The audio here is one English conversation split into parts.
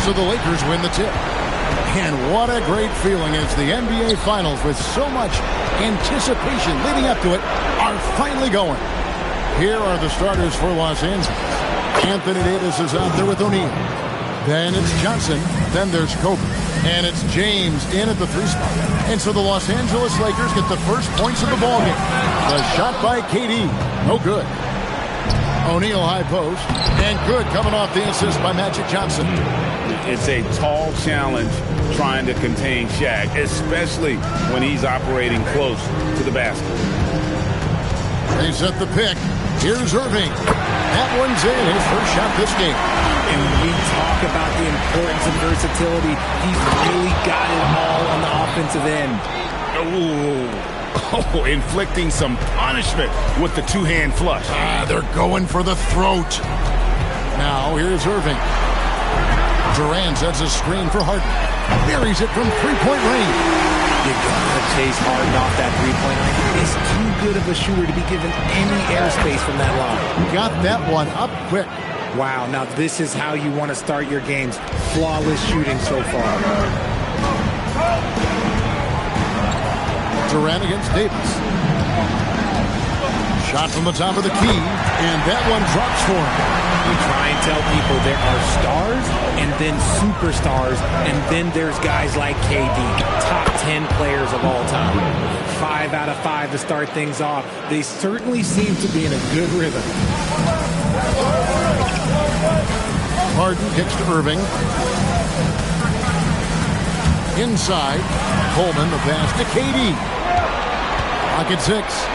So the Lakers win the tip. And what a great feeling as the NBA Finals, with so much anticipation leading up to it, are finally going. Here are the starters for Los Angeles. Anthony Davis is out there with O'Neal. Then it's Johnson. Then there's Kobe. And it's James in at the 3 spot. And so the Los Angeles Lakers get the first points of the ballgame. The shot by KD. No good. O'Neal high post. And good, coming off the assist by Magic Johnson. It's a tall challenge trying to contain Shaq, especially when he's operating close to the basket. They set the pick. Here's Irving. That one's in. His first shot this game. And when we talk about the importance of versatility, he's really got it all on the offensive end. Oh, inflicting some punishment with the two-hand flush. They're going for the throat. Now, here's Irving. Durant sets a screen for Harden. Buries it from three-point range. You gotta chase Harden off that three-point line. He's too good of a shooter to be given any airspace from that line. Got that one up quick. Wow, now this is how you want to start your games. Flawless shooting so far. Durant against Davis. Shot from the top of the key, and that one drops for him. You try and tell people there are stars and then superstars, and then there's guys like KD, top 10 players of all time. 5 out of 5 to start things off. They certainly seem to be in a good rhythm. Harden kicks to Irving. Inside, Coleman, the pass to KD. Pocket 6.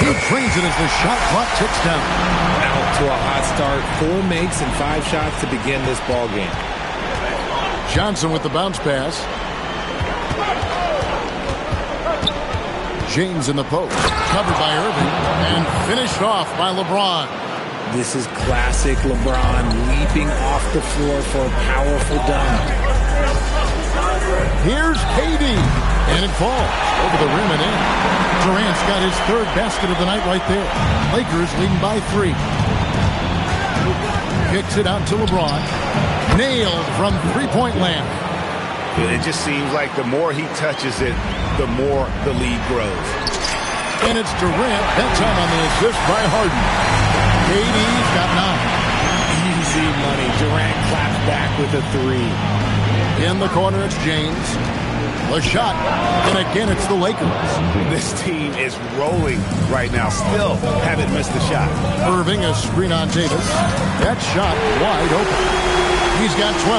He trains it as the shot clock ticks down. Out to a hot start. 4 makes and 5 shots to begin this ball game. Johnson with the bounce pass. James in the post. Covered by Irving. And finished off by LeBron. This is classic LeBron leaping off the floor for a powerful dunk. Here's KD. And it falls over the rim and in. Durant's got his 3rd basket of the night right there. Lakers leading by 3. Kicks it out to LeBron. Nailed from three-point land. It just seems like the more he touches it, the more the lead grows. And it's Durant, that time on the assist by Harden. KD's got 9. Easy money. Durant claps back with a 3. In the corner, it's James. The shot, and again, it's the Lakers. This team is rolling right now. Still haven't missed a shot. Irving, a screen on Davis. That shot wide open. He's got 12.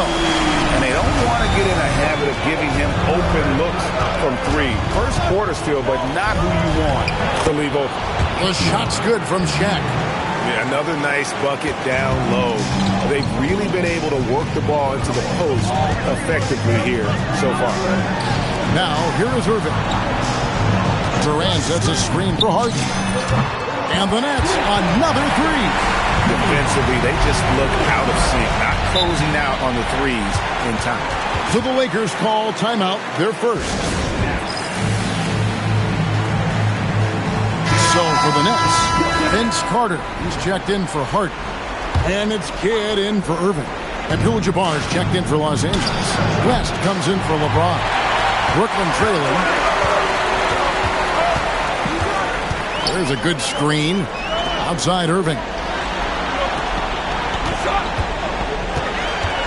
And they don't want to get in a habit of giving him open looks from 3. First quarter still, but not who you want to leave open. The shot's good from Shaq. Yeah, another nice bucket down low. They've really been able to work the ball into the post effectively here so far. Now, here is Irving. Durant sets a screen for Harden. And the Nets, another 3. Defensively, they just look out of sync, not closing out on the 3s in time. So the Lakers call timeout, their first. So for the Nets, Vince Carter, he's checked in for Harden. And it's Kidd in for Irving. Abdul-Jabbar's checked in for Los Angeles. West comes in for LeBron. Brooklyn trailing. There's a good screen. Outside Irving.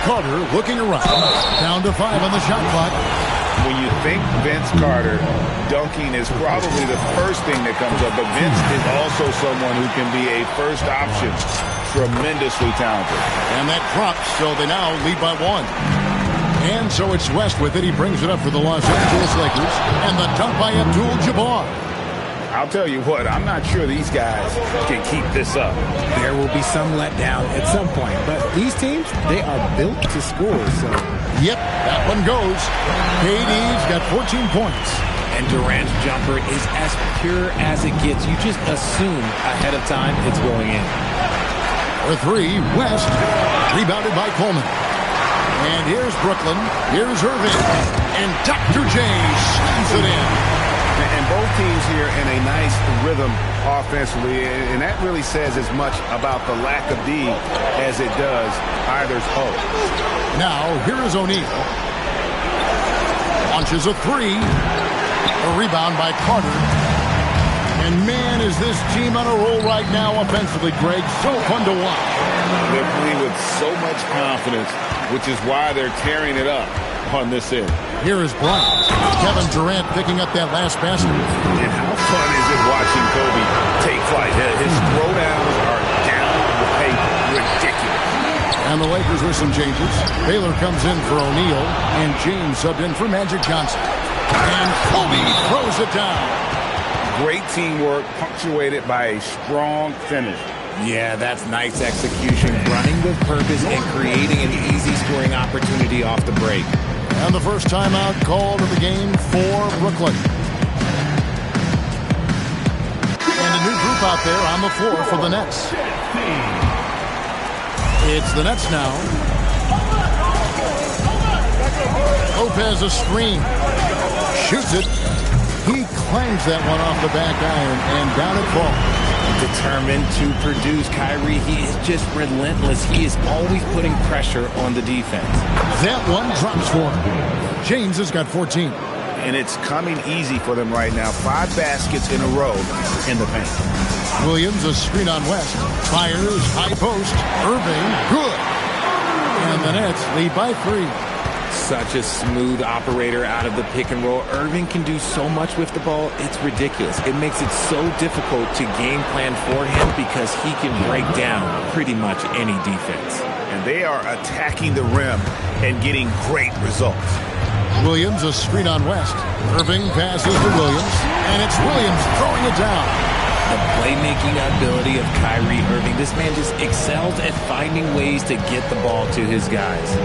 Carter looking around. Down to 5 on the shot clock. When you think Vince Carter, dunking is probably the first thing that comes up. But Vince is also someone who can be a first option. Tremendously talented. And that drops, so they now lead by 1. And so it's West with it. He brings it up for the Los Angeles Lakers. And the dunk by Abdul-Jabbar. I'll tell you what, I'm not sure these guys can keep this up. There will be some letdown at some point. But these teams, they are built to score. So. Yep, that one goes. KD's got 14 points. And Durant's jumper is as pure as it gets. You just assume ahead of time it's going in. For 3, West, rebounded by Coleman. And here's Brooklyn. Here's Irving. And Dr. J slams it in. And both teams here in a nice rhythm offensively, and that really says as much about the lack of D as it does either's O. Now, here is O'Neal. Launches a three. A rebound by Carter. And man, is this team on a roll right now offensively, Greg. So fun to watch. They play with so much confidence, which is why they're tearing it up on this end. Here is Bryant. Kevin Durant picking up that last basket. And how fun is it watching Kobe take flight? His throwdowns are downright ridiculous. And the Lakers with some changes. Baylor comes in for O'Neal, and James subbed in for Magic Johnson. And Kobe throws it down. Great teamwork, punctuated by a strong finish. Yeah, that's nice execution, running with purpose and creating an easy scoring opportunity off the break. And the first timeout called of the game for Brooklyn. And a new group out there on the floor for the Nets. It's the Nets now. Lopez a screen. Shoots it. He clangs that one off the back iron and down it falls. Determined to produce. Kyrie, he is just relentless. He is always putting pressure on the defense. That one drops for him. James has got 14. And it's coming easy for them right now. 5 baskets in a row in the paint. Williams, a screen on West. Fires, high post. Irving, good. And the Nets lead by 3. Such a smooth operator out of the pick and roll. Irving can do so much with the ball. It's ridiculous. It makes it so difficult to game plan for him because he can break down pretty much any defense. And they are attacking the rim and getting great results. Williams, a screen on West. Irving passes to Williams, and it's Williams throwing it down. The playmaking ability of Kyrie Irving. This man just excels at finding ways to get the ball to his guys.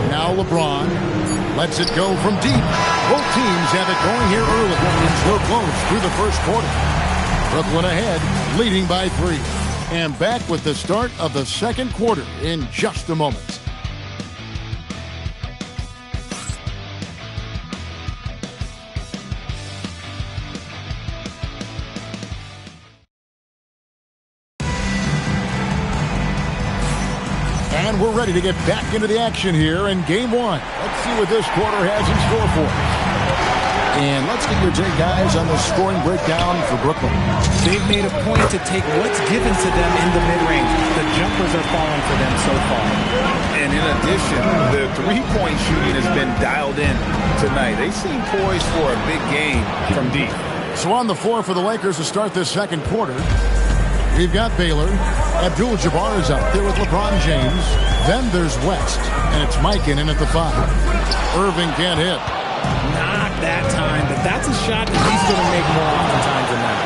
Now LeBron lets it go from deep. Both teams have it going here early. It's so close through the first quarter. Brooklyn ahead, leading by 3. And back with the start of the second quarter in just a moment. And we're ready to get back into the action here in Game 1. Let's see what this quarter has in store for us. And let's get your take, guys, on the scoring breakdown for Brooklyn. They've made a point to take what's given to them in the mid-range. The jumpers are falling for them so far. And in addition, the three-point shooting has been dialed in tonight. They seem poised for a big game from deep. So on the floor for the Lakers to start this second quarter, we've got Baylor. Abdul-Jabbar is out there with LeBron James. Then there's West, and it's Mikan in at the 5. Irving can't hit. Not that time, but that's a shot that he's going to make more oftentimes than that.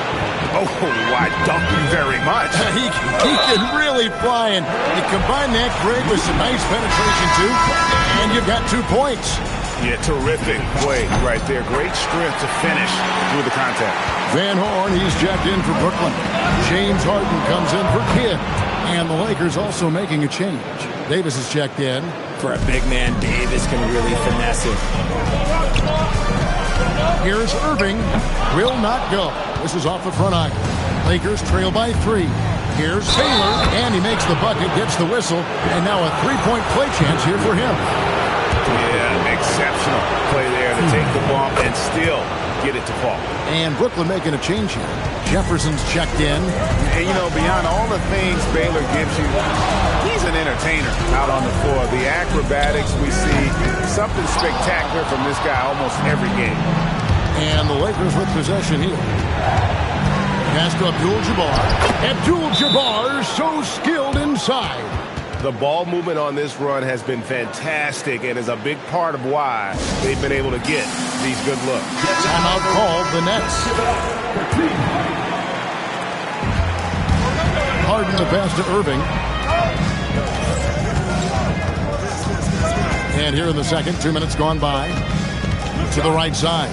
Oh, I don't very much. He can really fly, and you combine that, Greg, with some nice penetration, too, and you've got 2 points. Yeah, terrific play right there. Great strength to finish through the contact. Van Horn, he's checked in for Brooklyn. James Harden comes in for Kidd. And the Lakers also making a change. Davis is checked in. For a big man, Davis can really finesse it. Here's Irving. Will not go. This is off the front iron. Lakers trail by 3. Here's Baylor. And he makes the bucket, gets the whistle. And now a 3-point play chance here for him. Yeah, exceptional play there to take the bump and still get it to fall. And Brooklyn making a change here. Jefferson's checked in. And, you know, beyond all the things Baylor gives you, he's an entertainer out on the floor. The acrobatics we see, something spectacular from this guy almost every game. And the Lakers with possession here. Pass to Abdul-Jabbar. Abdul-Jabbar so skilled inside. The ball movement on this run has been fantastic and is a big part of why they've been able to get these good looks. Timeout called the Nets. Harden the pass to Irving. And here in the second, 2 minutes gone by. To the right side.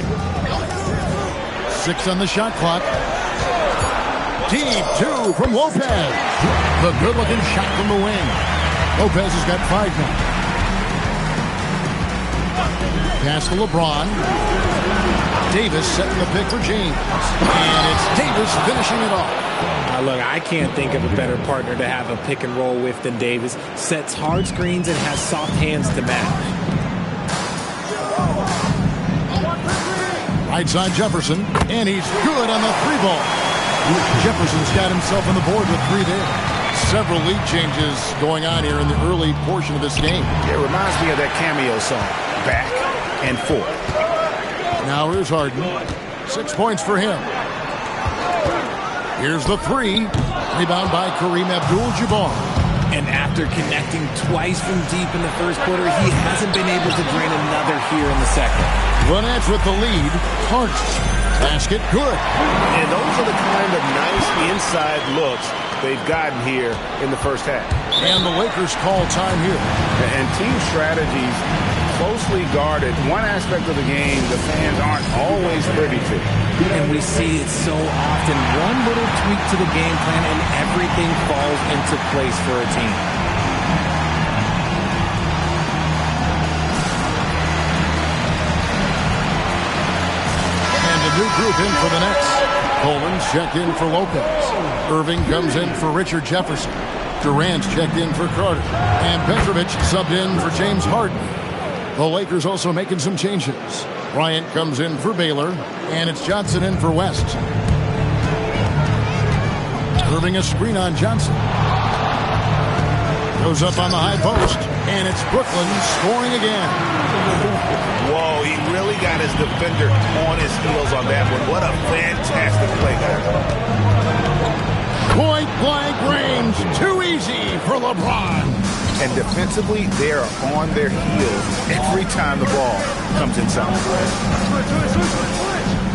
6 on the shot clock. Deep 2 from Lopez. The good-looking shot from the wing. Lopez has got 5 now. Pass to LeBron. Davis setting the pick for James. And it's Davis finishing it off. Look, I can't think of a better partner to have a pick and roll with than Davis. Sets hard screens and has soft hands to match. Right side Jefferson, and he's good on the three ball. Jefferson's got himself on the board with 3 there. Several lead changes going on here in the early portion of this game. It reminds me of that cameo song, Back and Forth. Now here's Harden. 6 points for him. Here's the 3. Rebound by Kareem Abdul-Jabbar. And after connecting twice from deep in the first quarter, he hasn't been able to drain another here in the second. Ronettes with the lead. Hart. Basket good. And those are the kind of nice inside looks they've gotten here in the first half. And the Lakers call time here. And team strategies closely guarded. One aspect of the game the fans aren't always privy to. And we see it so often. One little tweak to the game plan and everything falls into place for a team. And a new group in for the Nets. Coleman's checked in for Lopez. Irving comes in for Richard Jefferson. Durant's checked in for Carter. And Petrovic subbed in for James Harden. The Lakers also making some changes. Bryant comes in for Baylor, and it's Johnson in for West. Irving a screen on Johnson. Goes up on the high post, and it's Brooklyn scoring again. Whoa, he really got his defender on his heels on that one. What a fantastic play, guys. Point-blank range, too easy for LeBron. And defensively, they are on their heels every time the ball comes inside.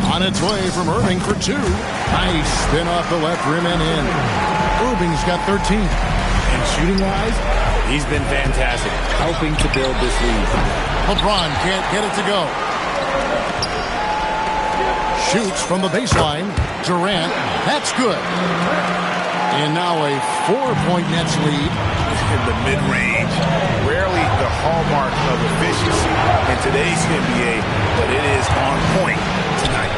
On its way from Irving for 2. Nice spin off the left rim and in. Irving's got 13. And shooting-wise, he's been fantastic, helping to build this lead. LeBron can't get it to go. Shoots from the baseline. Durant, that's good. And now a 4-point Nets lead. In the mid-range, rarely the hallmark of efficiency in today's NBA, but it is on point tonight.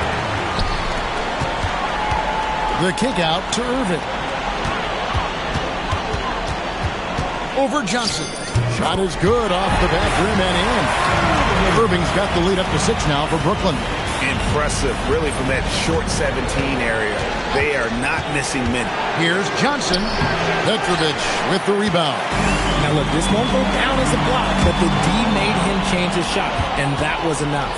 The kick out to Irving. Over Johnson. Shot is good off the back rim and in. Irving's got the lead up to 6 now for Brooklyn. Impressive, really, from that short 17 area. They are not missing many. Here's Johnson. Petrovic with the rebound. Now, look, this won't go down as a block, but the D made him change his shot, and that was enough.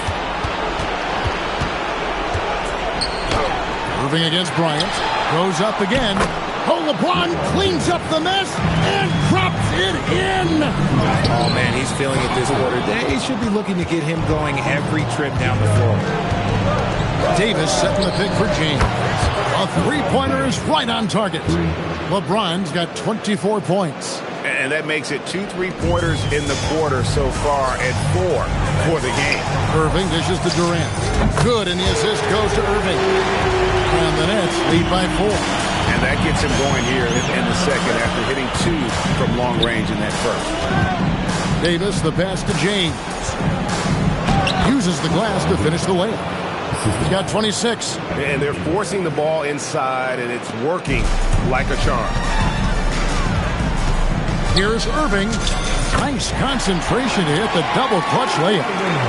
Irving against Bryant. Goes up again. Oh, LeBron cleans up the mess and drops it in. Oh, man, he's feeling it this quarter. They should be looking to get him going every trip down the floor. Davis setting the pick for James. A 3-pointer is right on target. LeBron's got 24 points. And that makes it 2 3-pointers in the quarter so far and 4 for the game. Irving dishes to Durant. Good, and the assist goes to Irving. And the Nets lead by 4. And that gets him going here in the second after hitting 2 from long range in that first. Davis, the pass to James. Uses the glass to finish the layup. He's got 26. And they're forcing the ball inside, and it's working like a charm. Here's Irving. Nice concentration to hit the double clutch layup.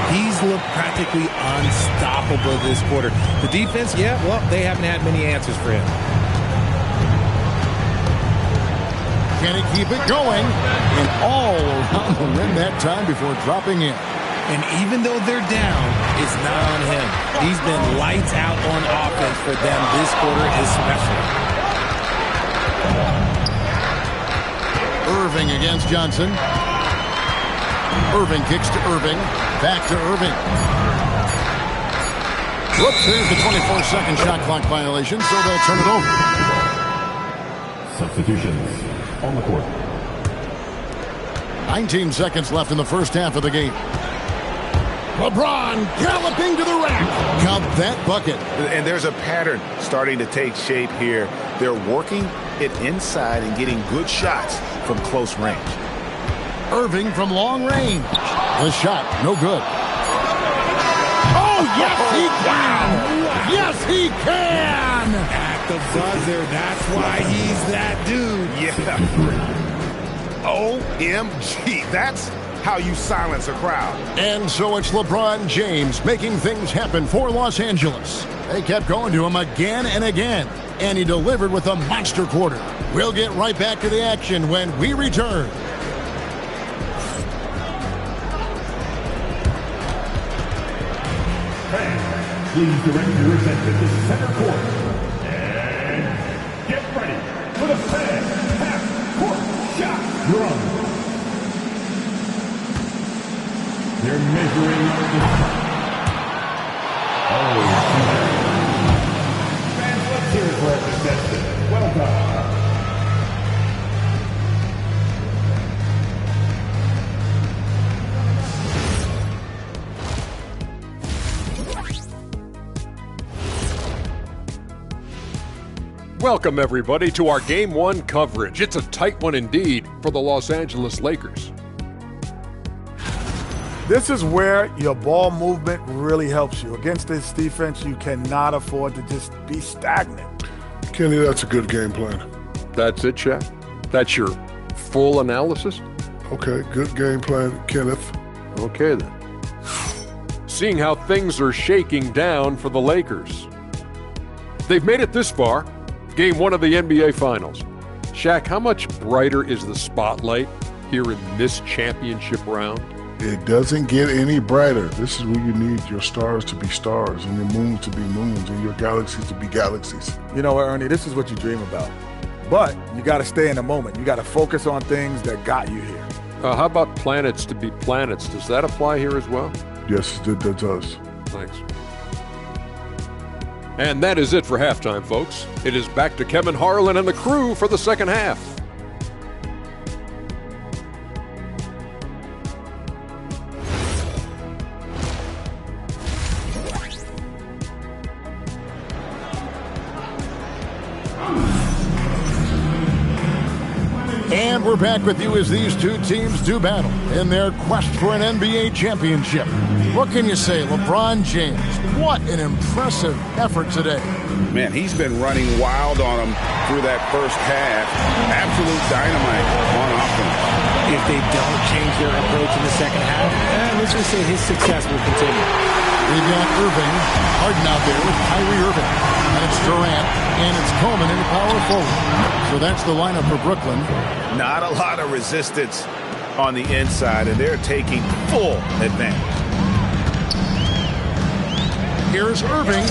He's looked practically unstoppable this quarter. The defense, yeah, well, they haven't had many answers for him. Can he keep it going? And all around the rim that time before dropping in. And even though they're down, it's not on him. He's been lights out on offense for them this quarter especially. Irving against Johnson. Irving kicks to Irving. Back to Irving. Whoops, there's the 24-second shot clock violation, so they'll turn it over. Substitutions on the court. 19 seconds left in the first half of the game. LeBron galloping to the rack. Count that bucket. And there's a pattern starting to take shape here. They're working it inside and getting good shots from close range. Irving from long range. The shot, no good. Oh, Oh, yes, he can! Yes, he can! At the buzzer, that's why he's that dude. Yeah. OMG. That's how you silence a crowd. And so it's LeBron James making things happen for Los Angeles. They kept going to him again and again, and he delivered with a monster quarter. We'll get right back to the action when we return. Fans, please direct your attention to center court. And get ready for the fan half-court shot drum. They're measuring the top. Oh, fans, let's hear it for our contestant. Well done. Welcome, everybody, to our Game 1 coverage. It's a tight one indeed for the Los Angeles Lakers. This is where your ball movement really helps you. Against this defense, you cannot afford to just be stagnant. Kenny, that's a good game plan. That's it, Shaq? That's your full analysis? Okay, good game plan, Kenneth. Okay, then. Seeing how things are shaking down for the Lakers. They've made it this far. Game 1 of the NBA Finals. Shaq, how much brighter is the spotlight here in this championship round? It doesn't get any brighter. This is where you need your stars to be stars and your moons to be moons and your galaxies to be galaxies. You know what, Ernie, this is what you dream about. But you got to stay in the moment. You got to focus on things that got you here. How about planets to be planets? Does that apply here as well? Yes, that does. Thanks. And that is it for halftime, folks. It is back to Kevin Harlan and the crew for the second half. And we're back with you as these two teams do battle in their quest for an NBA championship. What can you say, LeBron James? What an impressive effort today. Man, he's been running wild on them through that first half. Absolute dynamite on offense. If they don't change their approach in the second half, let's just say his success will continue. We've got Irving, Harden out there with Kyrie Irving. And it's Durant, and it's Coleman in the power forward. So that's the lineup for Brooklyn. Not a lot of resistance on the inside, and they're taking full advantage. Here's Irving.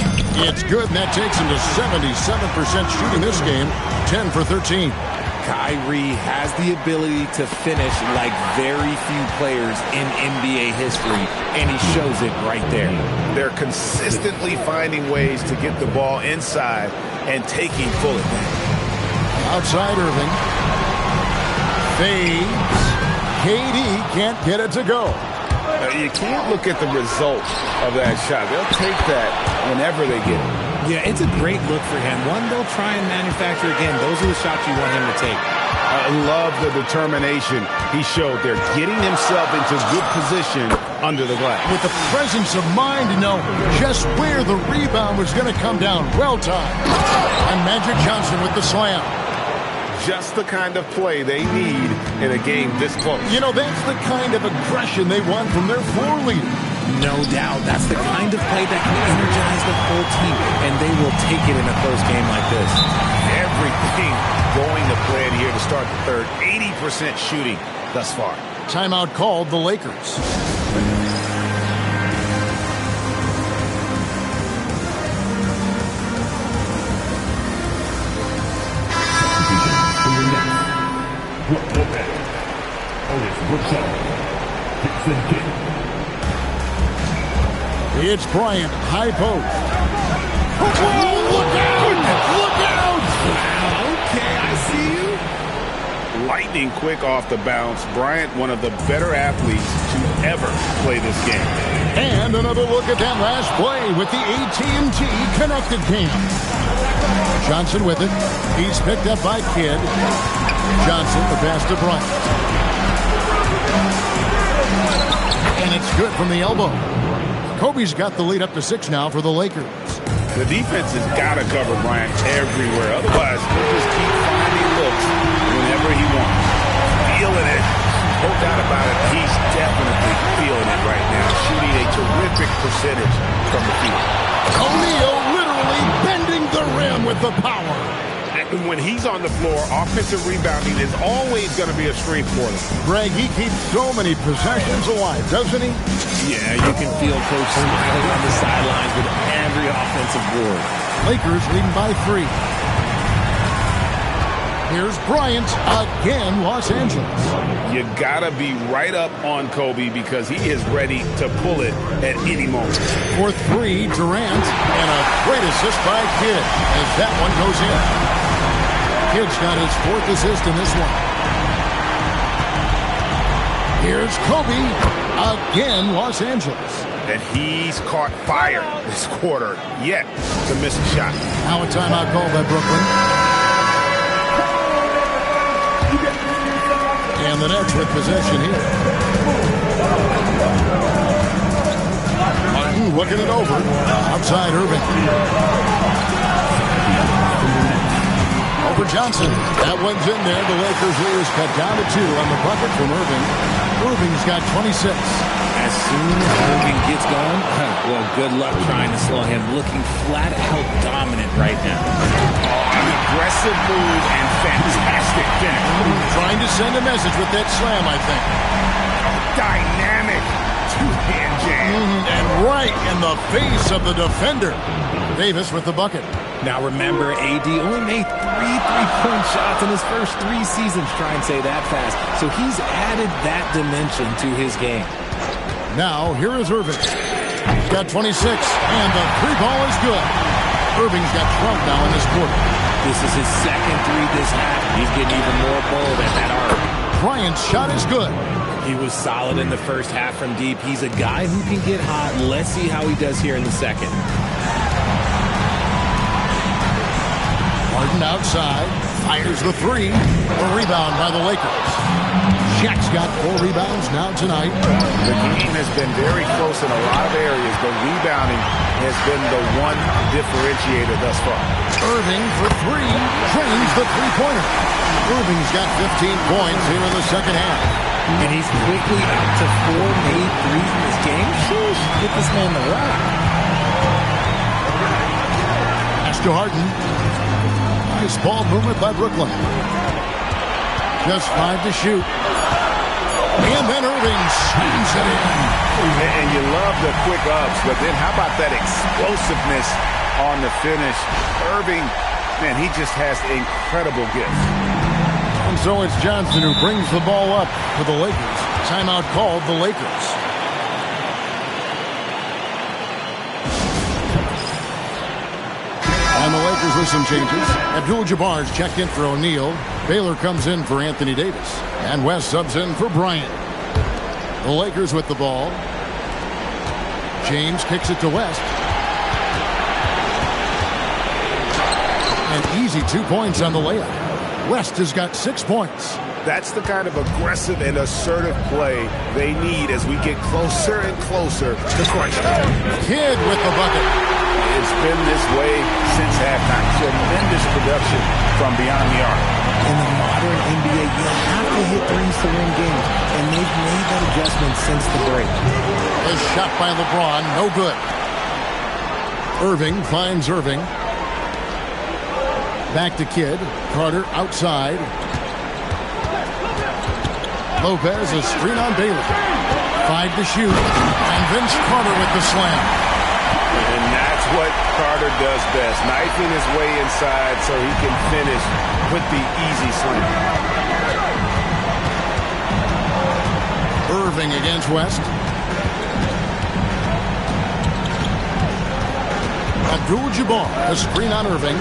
It's good, and that takes him to 77% shooting this game, 10 for 13. Kyrie has the ability to finish like very few players in NBA history, and he shows it right there. They're consistently finding ways to get the ball inside and taking full advantage. Outside Irving. Fades. KD can't get it to go. You can't look at the result of that shot. They'll take that whenever they get it. Yeah, it's a great look for him. One, they'll try and manufacture again. Those are the shots you want him to take. I love the determination he showed there, getting himself into good position under the glass. With the presence of mind to know just where the rebound was going to come down. Well timed. And Magic Johnson with the slam. Just the kind of play they need in a game this close. You know, that's the kind of aggression they want from their floor leader. No doubt. That's the kind of play that can energize the whole team, and they will take it in a close game like this. Everything going to plan here to start the third. 80% shooting thus far. Timeout called the Lakers. It's Bryant, high post. Whoa, look out! Look out! Okay, I see you. Lightning quick off the bounce. Bryant, one of the better athletes to ever play this game. And another look at that last play with the AT&T connected cam. Johnson with it. He's picked up by Kidd. Johnson, the pass to Bryant. And it's good from the elbow. Kobe's got the lead up to 6 now for the Lakers. The defense has got to cover Bryant everywhere. Otherwise, he'll just keep finding looks whenever he wants. Feeling it. No doubt about it. He's definitely feeling it right now. Shooting a terrific percentage from the field. O'Neal literally bending the rim with the power. And when he's on the floor, offensive rebounding is always going to be a strength for them. Greg, he keeps so many possessions alive, doesn't he? Yeah, you can feel Coach smiling on the sidelines with every offensive board. Lakers leading by 3. Here's Bryant again, Los Angeles. You got to be right up on Kobe because he is ready to pull it at any moment. For 3, Durant, and a great assist by Kidd as that one goes in. Kidd's got his 4th assist in this one. Here's Kobe again, Los Angeles. And he's caught fire this quarter yet to miss a shot. Now a timeout called by Brooklyn. And the Nets with possession here. Martin looking it over. Outside Irving. Over Johnson. That one's in there. The Lakers lead is cut down to 2 on the bucket from Irving. Irving's got 26. As soon as Irving gets going, well, good luck trying to slow him. Looking flat out dominant right now. An aggressive move and fantastic finish. Trying to send a message with that slam, I think. Dynamic two-hand jam. And right in the face of the defender. Davis with the bucket. Now remember, AD only made 3 3-point shots in his first 3 seasons. Try and say that fast. So he's added that dimension to his game. Now, here is Irving. He's got 26, and the 3 ball is good. Irving's got 12 now in this quarter. This is his second 3 this half. He's getting even more bold at that arc. Bryant's shot is good. He was solid in the first half from deep. He's a guy who can get hot. Let's see how he does here in the second. Harden outside, fires the 3. A rebound by the Lakers. Shaq's got 4 rebounds now tonight. The game has been very close in a lot of areas, but rebounding has been the one differentiator thus far. Irving for 3, drains the 3-pointer. Irving's got 15 points here in the second half. And he's quickly up to 4 made threes in this game. Sheesh, get this man the rock. Pass to Harden. Nice ball movement by Brooklyn. Just 5 to shoot. And then Irving swings it in. And you love the quick ups, but then how about that explosiveness on the finish? Irving, man, he just has incredible gifts. And so it's Johnson who brings the ball up for the Lakers. Timeout called the Lakers. And the Lakers with some changes. Abdul-Jabbar's checked in for O'Neal. Baylor comes in for Anthony Davis. And West subs in for Bryant. The Lakers with the ball. James kicks it to West. An easy 2 points on the layup. West has got 6 points. That's the kind of aggressive and assertive play they need as we get closer and closer to crunch time. Kidd with the bucket. It's been this way since halftime. Tremendous production from beyond the arc. In the modern NBA, you have to hit threes to win games, and they've made that adjustment since the break. A shot by LeBron, no good. Irving finds Irving. Back to Kidd. Carter outside. Lopez, a screen on Baylor. 5 to shoot. And Vince Carter with the slam. And that's what Carter does best. Knifing his way inside so he can finish with the easy slam. Irving against West. Abdul-Jabbar, a screen on Irving.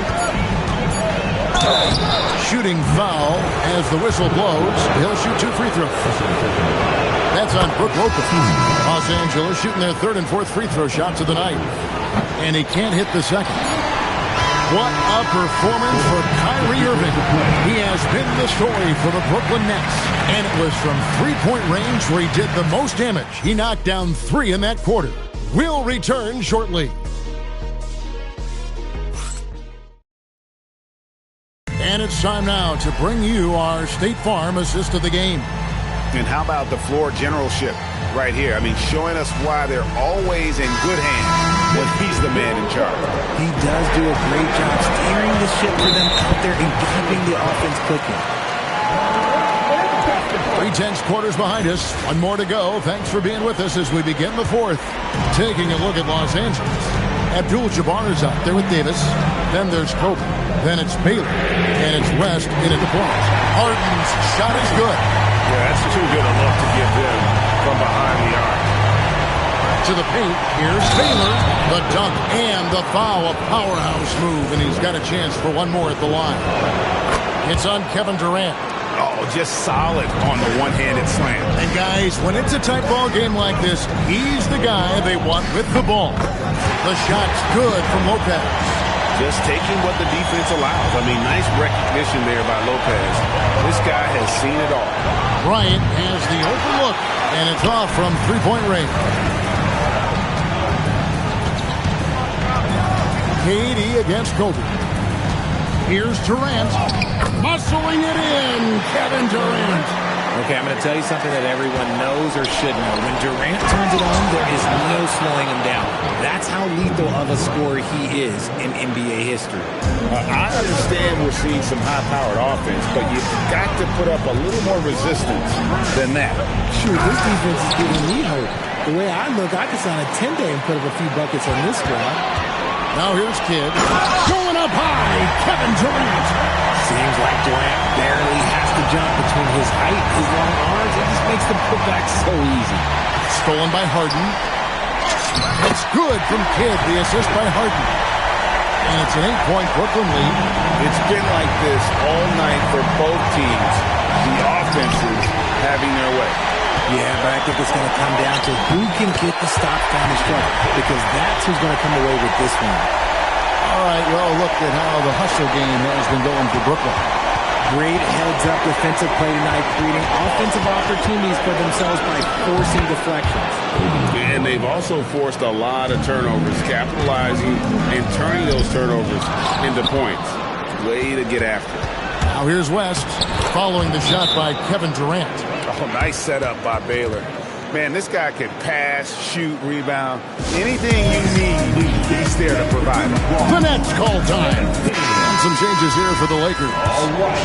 Shooting foul as the whistle blows. He'll shoot 2 free throws. That's on Brook Lopez. Los Angeles shooting their 3rd and 4th free throw shots of the night. And he can't hit the second. What a performance for Kyrie Irving. He has been the story for the Brooklyn Nets. And it was from 3-point range where he did the most damage. He knocked down 3 in that quarter. We'll return shortly. And it's time now to bring you our State Farm assist of the game. And how about the floor generalship right here? I mean, showing us why they're always in good hands when he's the man in charge. He does do a great job steering the ship for them out there and keeping the offense clicking. 3/10 quarters behind us. One more to go. Thanks for being with us as we begin the fourth. Taking a look at Los Angeles. Abdul-Jabbar is out there with Davis. Then there's Kobe. Then it's Baylor. And it's West in at the point. Harden's shot is good. Yeah, that's too good a look to give them from behind the arc. To the paint. Here's Baylor. The dunk and the foul. A powerhouse move. And he's got a chance for one more at the line. It's on Kevin Durant. Oh, just solid on the one-handed slam. And guys, when it's a tight ball game like this, he's the guy they want with the ball. The shot's good from Lopez. Just taking what the defense allows. I mean, nice recognition there by Lopez. This guy has seen it all. Bryant has the open look, and it's off from three-point range. KD against Kobe. Here's Durant. Muscling it in, Kevin Durant. Okay, I'm going to tell you something that everyone knows or should know. When Durant turns it on, there is no slowing him down. That's how lethal of a scorer he is in NBA history. I understand we're seeing some high-powered offense, but you've got to put up a little more resistance than that. Shoot, this defense is giving me hope. The way I look, I could sign a 10-day and put up a few buckets on this squad. Now here's Kidd. Going up high, Kevin Durant. Seems like Durant barely has to jump between his height, his long arms. It just makes the putback so easy. Stolen by Harden. It's good from Kidd, the assist by Harden. And it's an 8-point Brooklyn lead. It's been like this all night for both teams. The offenses having their way. Yeah, but I think it's going to come down to who can get the stop down the stretch, because that's who's going to come away with this one. All right, well, look at how the hustle game has been going for Brooklyn. Great heads-up defensive play tonight, creating offensive opportunities for themselves by forcing deflections. And they've also forced a lot of turnovers, capitalizing and turning those turnovers into points. Way to get after it. Now here's West, following the shot by Kevin Durant. Oh, nice setup by Baylor. Man, this guy can pass, shoot, rebound. Anything you need, he's there to provide it. The Nets call time. And some changes here for the Lakers.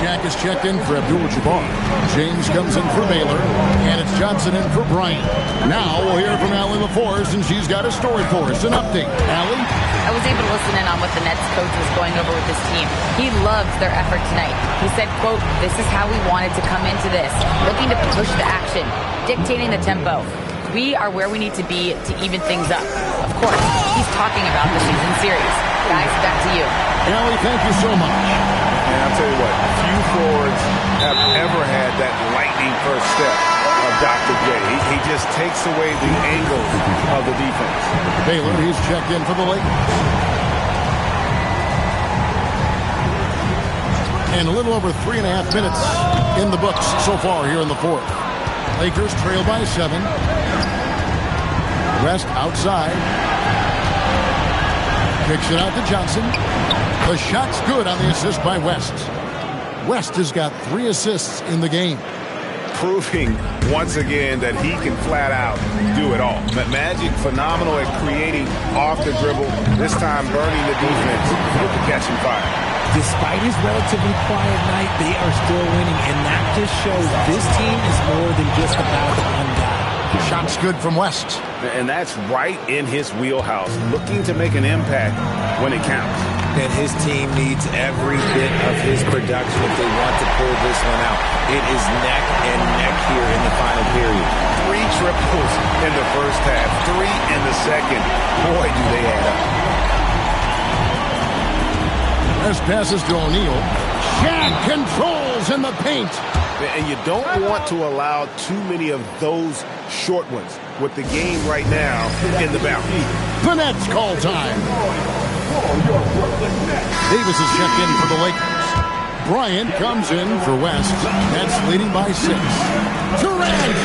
Shaq is checked in for Abdul-Jabbar. James comes in for Baylor. And it's Johnson in for Bryant. Now we'll hear from Allie LaForce, and she's got a story for us. An update. Allie? I was able to listen in on what the Nets coach was going over with this team. He loves their effort tonight. He said, quote, "This is how we wanted to come into this, looking to push the action, dictating the tempo. We are where we need to be to even things up." Of course, he's talking about the season series. Guys, back to you. Allie, thank you so much. And I'll tell you what, few forwards have ever had that lightning first step of Dr. J. He just takes away the angle of the defense. Baylor, he's checked in for the Lakers. And a little over 3.5 minutes in the books so far here in the fourth. Lakers trail by 7. West outside. Kicks it out to Johnson. The shot's good on the assist by West. West has got 3 assists in the game. Proving once again that he can flat out do it all. Magic phenomenal at creating off the dribble. This time burning the defense with the catching fire. Despite his relatively quiet night, they are still winning, and that just shows this team is more than just about one guy. Shot's good from West. And that's right in his wheelhouse, looking to make an impact when it counts. And his team needs every bit of his production if they want to pull this one out. It is neck and neck here in the final period. 3 triples in the first half, 3 in the second. Boy, do they add up. As passes to O'Neal. Shaq controls in the paint. And you don't want to allow too many of those short ones with the game right now in the bounty. The Nets call time. Davis is checked in for the Lakers. Bryant comes in for West. Nets leading by 6. Durant!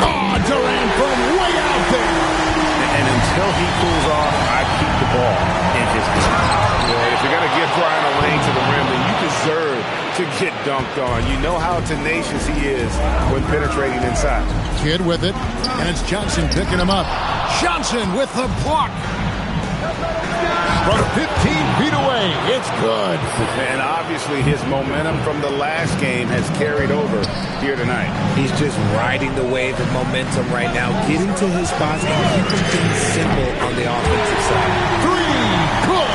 Oh, Durant from way out there! And until he cools off, I keep the ball in his hand. Yeah, if you're going to give Brian a lane to the rim, then you deserve to get dunked on. You know how tenacious he is when penetrating inside. Kid with it, and it's Johnson picking him up. Johnson with the block. From 15 feet away, it's good. And obviously his momentum from the last game has carried over here tonight. He's just riding the wave of momentum right now, getting to his spots and keeping things simple on the offensive side. Three, good.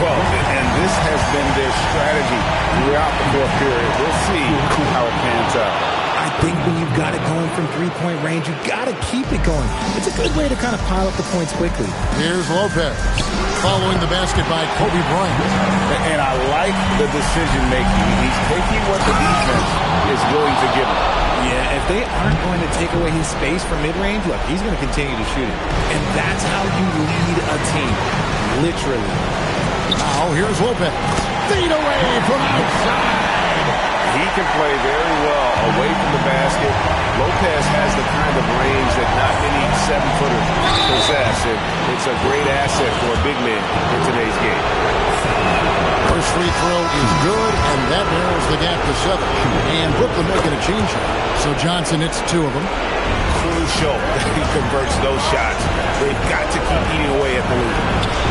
Well, and this has been their strategy throughout the fourth period. We'll see how it pans out. I think when you've got it going from three-point range, you've got to keep it going. It's a good way to kind of pile up the points quickly. Here's Lopez following the basket by Kobe Bryant. And I like the decision-making. He's taking what the defense is willing to give him. Yeah, if they aren't going to take away his space from mid-range, look, he's going to continue to shoot it. And that's how you lead a team, literally. Now here's Lopez. Feed away from outside. He can play very well away from the basket. Lopez has the kind of range that not many 7-footers possess. It's a great asset for a big man in today's game. First free throw is good, and that narrows the gap to 7. And Brooklyn making a change. So Johnson hits 2 of them. Crucial that he converts those shots. They've got to keep eating away at the lead.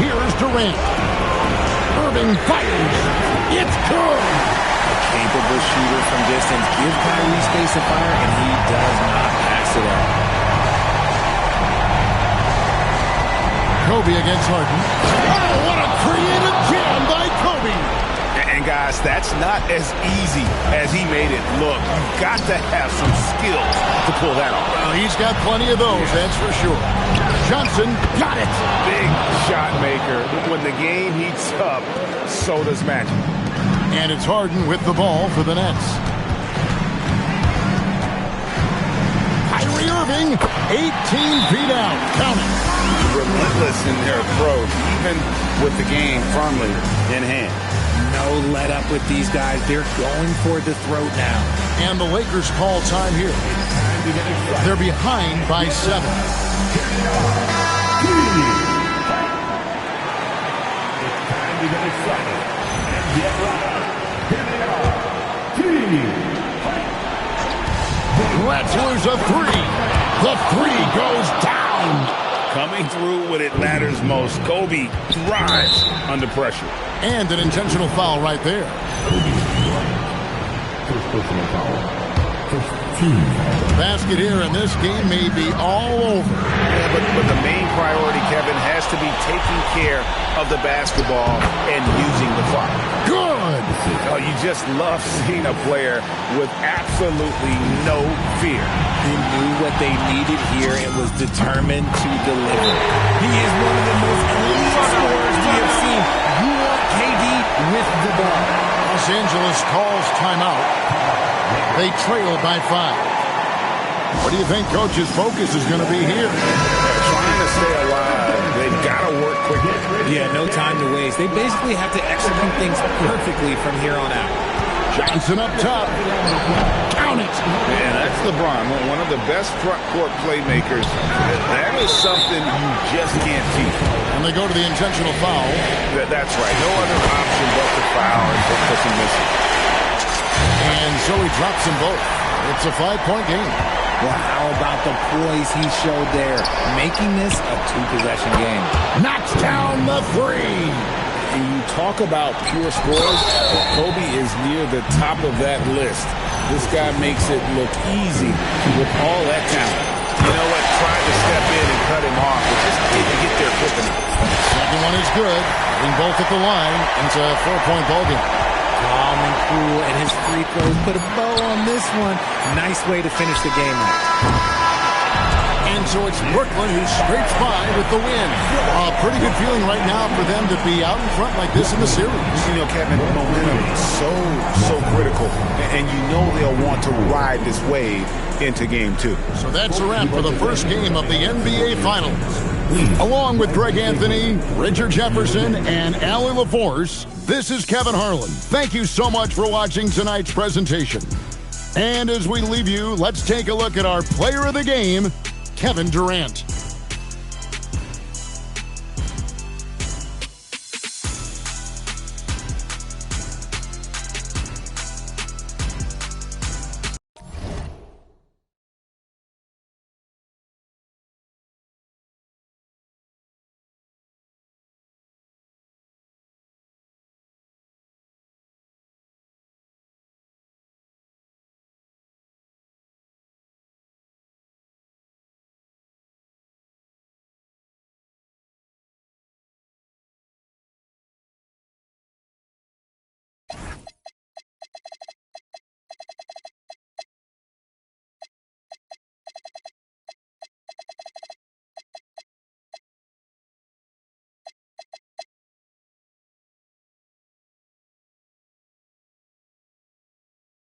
Here's Durant. Irving fires. It's good. Capable shooter from distance. Give Kyrie space to fire, and he does not pass it up. Kobe against Harden. Oh, what a creative jam by Kobe. And guys, that's not as easy as he made it look. You've got to have some skills to pull that off. Well, he's got plenty of those, that's for sure. Johnson got it. Big shot maker. When the game heats up, so does magic. And it's Harden with the ball for the Nets. Kyrie Irving, 18 feet out. Count it. Relentless in their approach, even with the game firmly in hand. No let up with these guys. They're going for the throat now. And the Lakers call time here. They're behind by 7. Let's lose a 3. The 3 goes down. Coming through when it matters most. Kobe thrives under pressure. And an intentional foul right there. First personal foul. First team. The basket here in this game may be all over. Yeah, but the main priority, Kevin, has to be taking care of the basketball and using the clock. Good. Oh, you just love seeing a player with absolutely no fear. He knew what they needed here and was determined to deliver. He is one of the most elite scorers we have seen. You want KD with the ball. Los Angeles calls timeout. They trail by 5. What do you think Coach's focus is going to be here? Trying to stay alive. They've got to work quickly. Yeah, no time to waste. They basically have to execute things perfectly from here on out. Johnson up top. Count it. Man, that's LeBron, one of the best front court playmakers. That is something you just can't teach. And they go to the intentional foul. That's right. No other option but to foul and put some misses. And so he drops them both. It's a 5-point game. Well, how about the poise he showed there, making this a 2-possession game. Knocks down the 3. And you talk about pure scores, Kobe is near the top of that list. This guy makes it look easy with all that talent. You know what? Tried to step in and cut him off, but just didn't get there quick enough. Second one is good. Being both at the line. It's a 4-point ball game. Calm and cool, and his free throws put a bow on this one. Nice way to finish the game out. And so it's Brooklyn who scrapes by with the win. A pretty good feeling right now for them to be out in front like this in the series. You know, Kevin, momentum is so critical, and you know they'll want to ride this wave into game 2. So that's a wrap for the first game of the NBA Finals. Along with Greg Anthony, Richard Jefferson, and Allie LaForce, this is Kevin Harlan. Thank you so much for watching tonight's presentation. And as we leave you, let's take a look at our player of the game, Kevin Durant.